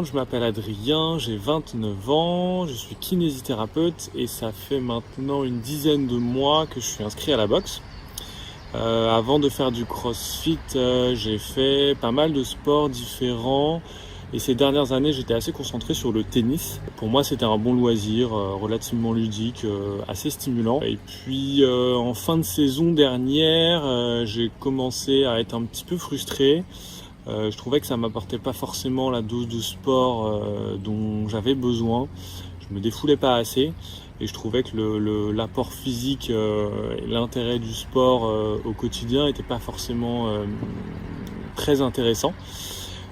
Je m'appelle Adrien, j'ai 29 ans, je suis kinésithérapeute et ça fait maintenant une dizaine de mois que je suis inscrit à la boxe. Avant de faire du crossfit, j'ai fait pas mal de sports différents et ces dernières années j'étais assez concentré sur le tennis. Pour moi c'était un bon loisir, relativement ludique, assez stimulant. Et puis en fin de saison dernière, j'ai commencé à être un petit peu frustré. Je trouvais que ça m'apportait pas forcément la dose de sport dont j'avais besoin. Je me défoulais pas assez et je trouvais que l'apport physique et l'intérêt du sport au quotidien n'était pas forcément très intéressant.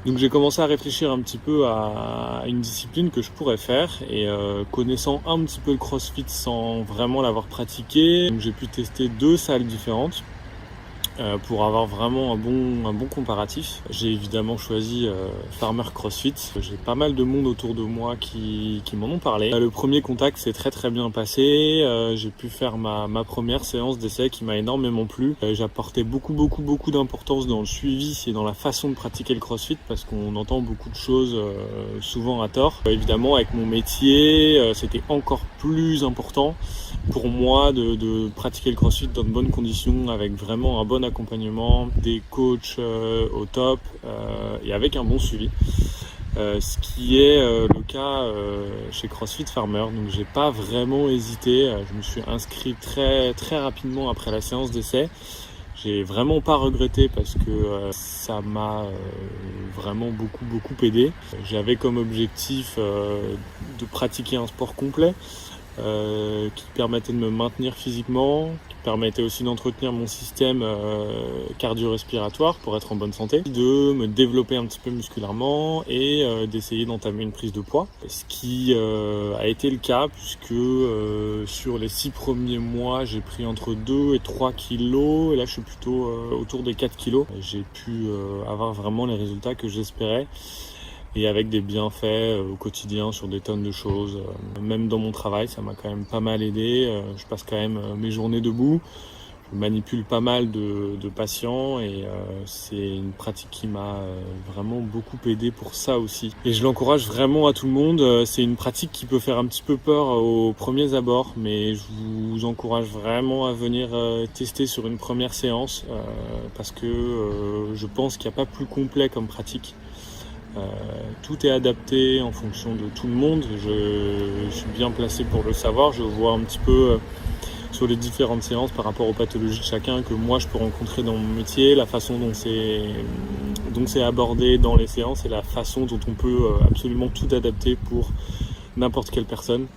Donc j'ai commencé à réfléchir un petit peu à une discipline que je pourrais faire et connaissant un petit peu le CrossFit sans vraiment l'avoir pratiqué, donc j'ai pu tester 2 salles différentes. Pour avoir vraiment un bon comparatif. J'ai évidemment choisi Farmer CrossFit. J'ai pas mal de monde autour de moi qui m'en ont parlé. Le premier contact s'est très bien passé. J'ai pu faire ma première séance d'essai qui m'a énormément plu. J'apportais beaucoup d'importance dans le suivi et dans la façon de pratiquer le CrossFit parce qu'on entend beaucoup de choses souvent à tort. Évidemment avec mon métier, c'était encore plus important pour moi de pratiquer le CrossFit dans de bonnes conditions avec vraiment un bon accompagnement, des coachs au top et avec un bon suivi. Ce qui est le cas chez CrossFit Farmer. Donc j'ai pas vraiment hésité, je me suis inscrit très rapidement après la séance d'essai. J'ai vraiment pas regretté parce que ça m'a vraiment beaucoup aidé. J'avais comme objectif de pratiquer un sport complet. Qui permettait de me maintenir physiquement, qui permettait aussi d'entretenir mon système cardio-respiratoire pour être en bonne santé, de me développer un petit peu musculairement et d'essayer d'entamer une prise de poids. Ce qui a été le cas puisque sur les 6 premiers mois, j'ai pris entre 2 et 3 kilos et là je suis plutôt autour des 4 kilos. J'ai pu avoir vraiment les résultats que j'espérais. Et avec des bienfaits au quotidien sur des tonnes de choses. Même dans mon travail, ça m'a quand même pas mal aidé. Je passe quand même mes journées debout. Je manipule pas mal de patients et c'est une pratique qui m'a vraiment beaucoup aidé pour ça aussi. Et je l'encourage vraiment à tout le monde. C'est une pratique qui peut faire un petit peu peur aux premiers abords, mais je vous encourage vraiment à venir tester sur une première séance parce que je pense qu'il n'y a pas plus complet comme pratique. Tout est adapté en fonction de tout le monde. Je suis bien placé pour le savoir. Je vois un petit peu sur les différentes séances par rapport aux pathologies de chacun que moi je peux rencontrer dans mon métier, la façon dont c'est abordé dans les séances et la façon dont on peut absolument tout adapter pour n'importe quelle personne.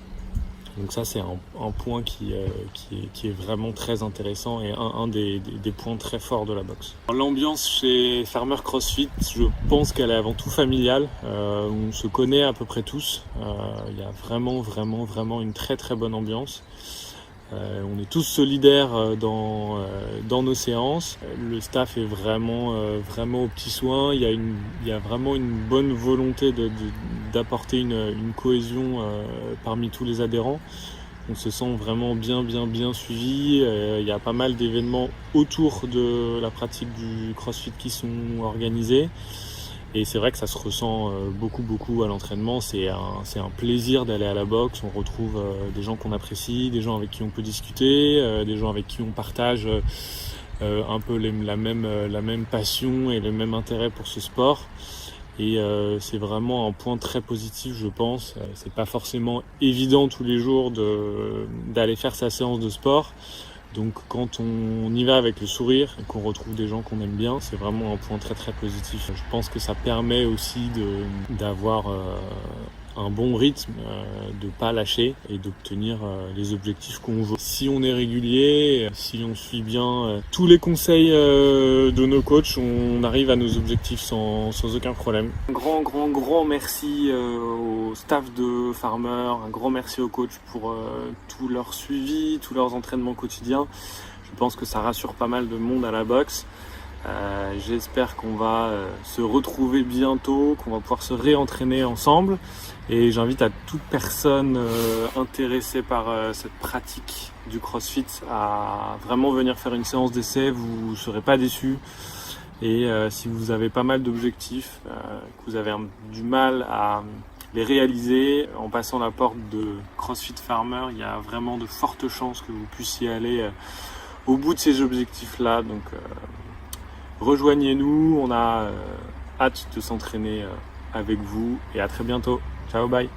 Donc ça c'est un point qui est vraiment très intéressant et un des points très forts de la boxe. L'ambiance chez Farmer CrossFit, je pense qu'elle est avant tout familiale. On se connaît à peu près tous. Il y a vraiment une très bonne ambiance. On est tous solidaires dans nos séances. Le staff est vraiment aux petits soins. Il y a vraiment une bonne volonté d'apporter une cohésion parmi tous les adhérents. On se sent vraiment bien suivi. Il y a pas mal d'événements autour de la pratique du CrossFit qui sont organisés. Et c'est vrai que ça se ressent beaucoup à l'entraînement. C'est un plaisir d'aller à la boxe. On retrouve des gens qu'on apprécie, des gens avec qui on peut discuter, des gens avec qui on partage un peu la même passion et le même intérêt pour ce sport. Et c'est vraiment un point très positif, je pense. C'est pas forcément évident tous les jours d'aller faire sa séance de sport. Donc quand on y va avec le sourire et qu'on retrouve des gens qu'on aime bien, c'est vraiment un point très positif. Je pense que ça permet aussi d'avoir un bon rythme, de pas lâcher et d'obtenir les objectifs qu'on veut. Si on est régulier, si on suit bien tous les conseils de nos coachs, on arrive à nos objectifs sans aucun problème. Un grand merci au staff de Farmer, un grand merci aux coachs pour tout leur suivi, tous leurs entraînements quotidiens. Je pense que ça rassure pas mal de monde à la boxe. J'espère qu'on va se retrouver bientôt, qu'on va pouvoir se réentraîner ensemble et j'invite à toute personne intéressée par cette pratique du CrossFit à vraiment venir faire une séance d'essai, vous ne serez pas déçus. Et si vous avez pas mal d'objectifs, que vous avez du mal à les réaliser en passant la porte de CrossFit Farmer, il y a vraiment de fortes chances que vous puissiez aller au bout de ces objectifs-là. Donc rejoignez-nous, on a hâte de s'entraîner avec vous et à très bientôt. Ciao, bye.